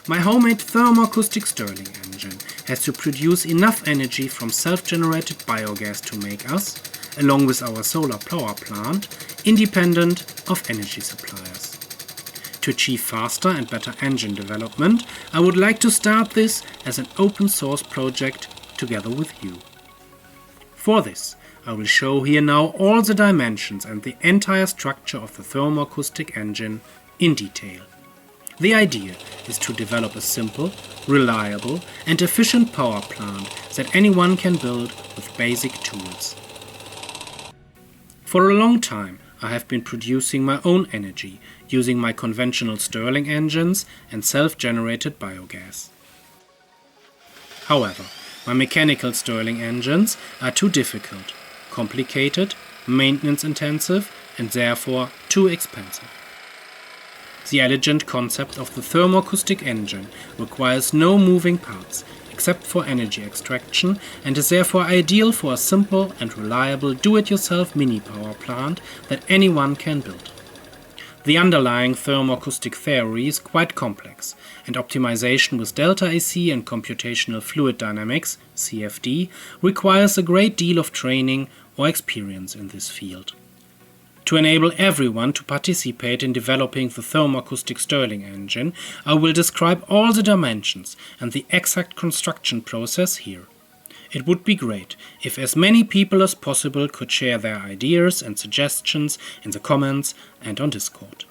My homemade thermoacoustic Stirling engine has to produce enough energy from self-generated biogas to make us, along with our solar power plant, independent of energy suppliers. To achieve faster and better engine development, I would like to start this as an open source project together with you. For this, I will show here now all the dimensions and the entire structure of the thermoacoustic engine in detail. The idea is to develop a simple, reliable and efficient power plant that anyone can build with basic tools. For a long time I have been producing my own energy using my conventional Stirling engines and self-generated biogas. However, my mechanical Stirling engines are too difficult, complicated, maintenance-intensive and therefore too expensive. The elegant concept of the thermoacoustic engine requires no moving parts except for energy extraction and is therefore ideal for a simple and reliable do-it-yourself mini power plant that anyone can build. The underlying thermoacoustic theory is quite complex, and optimization with delta AC and computational fluid dynamics (CFD) requires a great deal of training or experience in this field. To enable everyone to participate in developing the thermoacoustic Stirling engine, I will describe all the dimensions and the exact construction process here. It would be great if as many people as possible could share their ideas and suggestions in the comments and on Discord.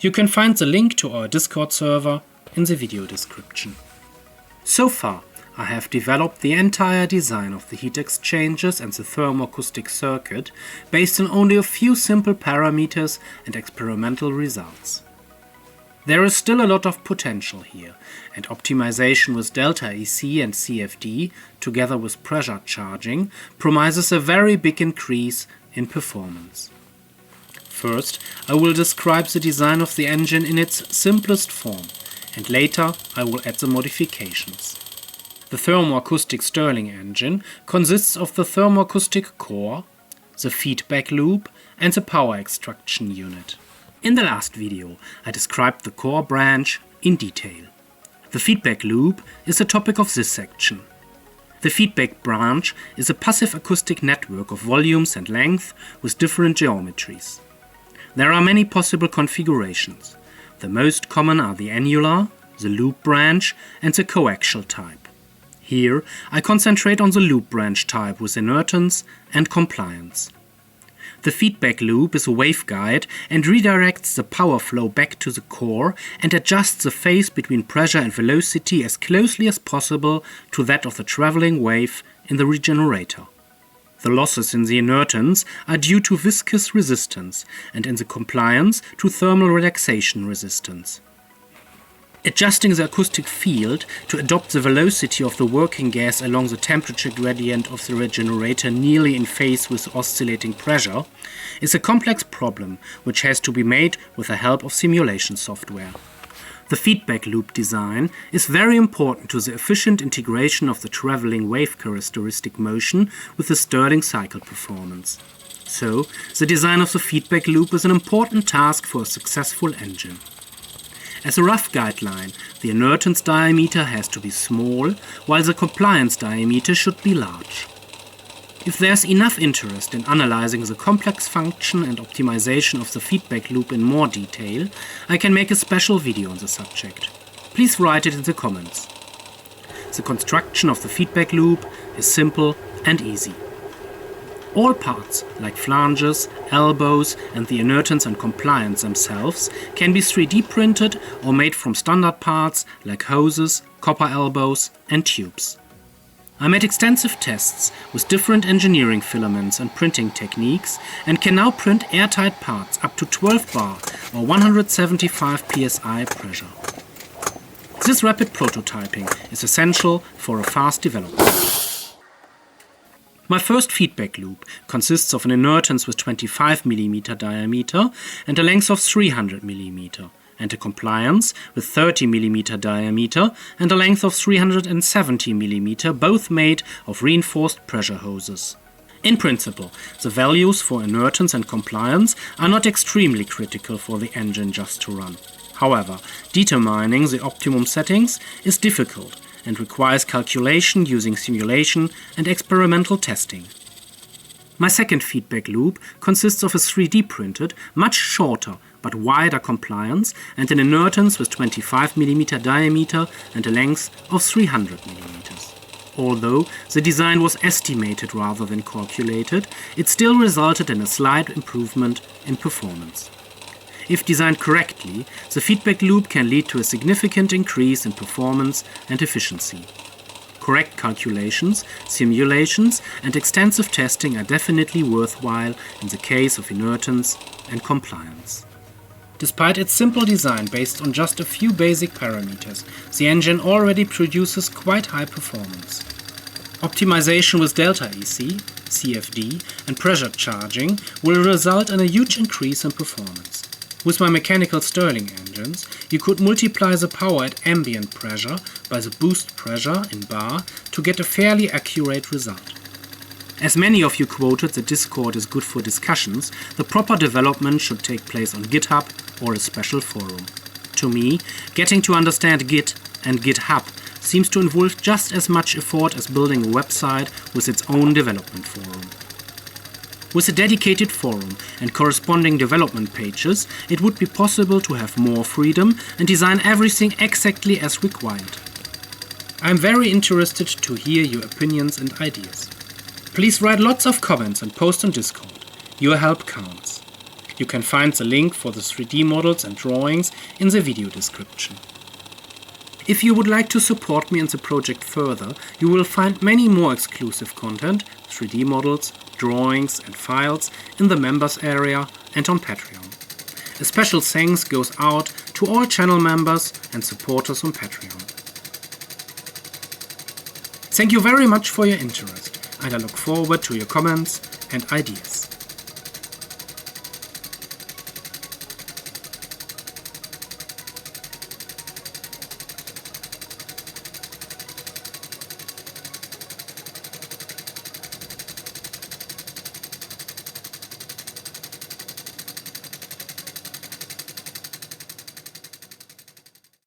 You can find the link to our Discord server in the video description. So far, I have developed the entire design of the heat exchangers and the thermoacoustic circuit based on only a few simple parameters and experimental results. There is still a lot of potential here, and optimization with delta AC and CFD together with pressure charging promises a very big increase in performance. First, I will describe the design of the engine in its simplest form, and later I will add the modifications. The thermoacoustic Stirling engine consists of the thermoacoustic core, the feedback loop and the power extraction unit. In the last video I described the core branch in detail. The feedback loop is the topic of this section. The feedback branch is a passive acoustic network of volumes and length with different geometries. There are many possible configurations. The most common are the annular, the loop branch and the coaxial type. Here I concentrate on the loop branch type with inertance and compliance. The feedback loop is a waveguide and redirects the power flow back to the core and adjusts the phase between pressure and velocity as closely as possible to that of the traveling wave in the regenerator. The losses in the inertance are due to viscous resistance and in the compliance to thermal relaxation resistance. Adjusting the acoustic field to adopt the velocity of the working gas along the temperature gradient of the regenerator nearly in phase with oscillating pressure is a complex problem which has to be made with the help of simulation software. The feedback loop design is very important to the efficient integration of the traveling wave characteristic motion with the Stirling cycle performance. So, the design of the feedback loop is an important task for a successful engine. As a rough guideline, the inertance diameter has to be small, while the compliance diameter should be large. If there's enough interest in analyzing the complex function and optimization of the feedback loop in more detail, I can make a special video on the subject. Please write it in the comments. The construction of the feedback loop is simple and easy. All parts, like flanges, elbows and the inertance and compliance themselves, can be 3D printed or made from standard parts like hoses, copper elbows and tubes. I made extensive tests with different engineering filaments and printing techniques and can now print airtight parts up to 12 bar or 175 psi pressure. This rapid prototyping is essential for a fast development. My first feedback loop consists of an inertance with 25 mm diameter and a length of 300 mm, and a compliance with 30 mm diameter and a length of 370 mm, both made of reinforced pressure hoses. In principle, the values for inertance and compliance are not extremely critical for the engine just to run. However, determining the optimum settings is difficult and requires calculation using simulation and experimental testing. My second feedback loop consists of a 3D printed, much shorter but wider compliance and an inertance with 25 mm diameter and a length of 300 mm. Although the design was estimated rather than calculated, it still resulted in a slight improvement in performance. If designed correctly, the feedback loop can lead to a significant increase in performance and efficiency. Correct calculations, simulations, and extensive testing are definitely worthwhile in the case of inertance and compliance. Despite its simple design based on just a few basic parameters, the engine already produces quite high performance. Optimization with delta EC, CFD, and pressure charging will result in a huge increase in performance. With my mechanical Stirling engines, you could multiply the power at ambient pressure by the boost pressure in bar to get a fairly accurate result. As many of you quoted that Discord is good for discussions, the proper development should take place on GitHub or a special forum. To me, getting to understand Git and GitHub seems to involve just as much effort as building a website with its own development forum. With a dedicated forum and corresponding development pages, it would be possible to have more freedom and design everything exactly as required. I am very interested to hear your opinions and ideas. Please write lots of comments and post on Discord. Your help counts. You can find the link for the 3D models and drawings in the video description. If you would like to support me in the project further, you will find many more exclusive content, 3D models, drawings and files in the members area and on Patreon. A special thanks goes out to all channel members and supporters on Patreon. Thank you very much for your interest, and I look forward to your comments and ideas.